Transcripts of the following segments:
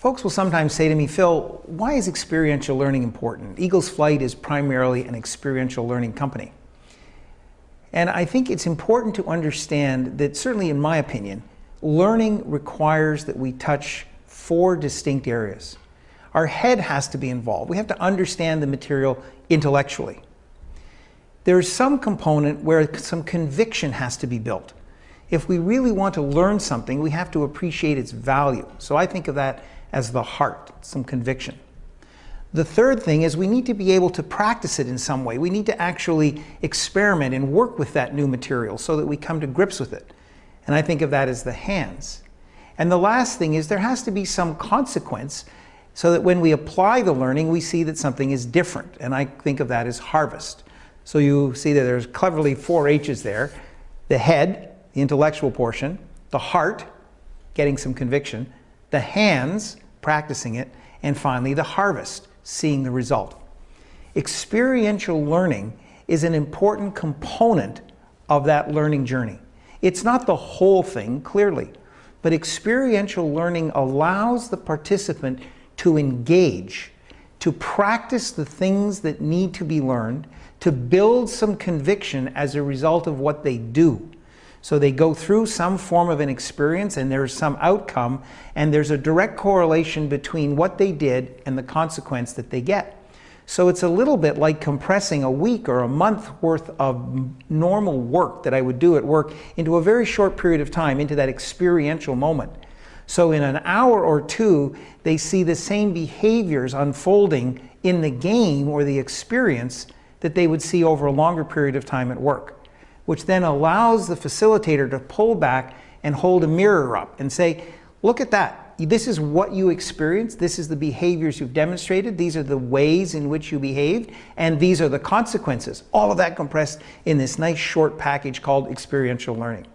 Folks will sometimes say to me, Phil, why is experiential learning important? Eagle's Flight is primarily an experiential learning company. And I think it's important to understand that, certainly in my opinion, learning requires that we touch 4 distinct areas. Our head has to be involved. We have to understand the material intellectually. There's some component where some conviction has to be built. If we really want to learn something, we have to appreciate its value. So I think of that as the heart, some conviction. The third thing is we need to be able to practice it in some way. We need to actually experiment and work with that new material so that we come to grips with it. And I think of that as the hands. And the last thing is there has to be some consequence so that when we apply the learning, we see that something is different. And I think of that as harvest. So you see that there's cleverly 4 H's there. The head, the intellectual portion, the heart, getting some conviction, the hands, practicing it, and finally the harvest, seeing the result. Experiential learning is an important component of that learning journey. It's not the whole thing, clearly, but experiential learning allows the participant to engage, to practice the things that need to be learned, to build some conviction as a result of what they do. So they go through some form of an experience and there's some outcome, and there's a direct correlation between what they did and the consequence that they get. So it's a little bit like compressing a week or a month worth of normal work that I would do at work into a very short period of time, into that experiential moment. So in an hour or 2, they see the same behaviors unfolding in the game or the experience that they would see over a longer period of time at work, which then allows the facilitator to pull back and hold a mirror up and say, look at that. This is what you experienced. This is the behaviors you've demonstrated. These are the ways in which you behaved. And these are the consequences. All of that compressed in this nice short package called experiential learning.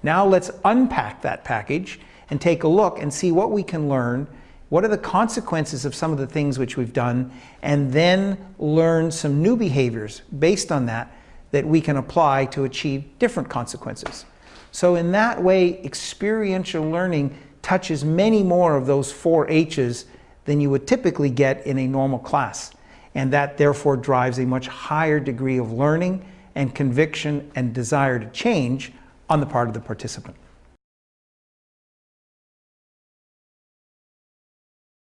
Now let's unpack that package and take a look and see what we can learn. What are the consequences of some of the things which we've done? And then learn some new behaviors based on that we can apply to achieve different consequences. So in that way, experiential learning touches many more of those 4 H's than you would typically get in a normal class. And that therefore drives a much higher degree of learning and conviction and desire to change on the part of the participant.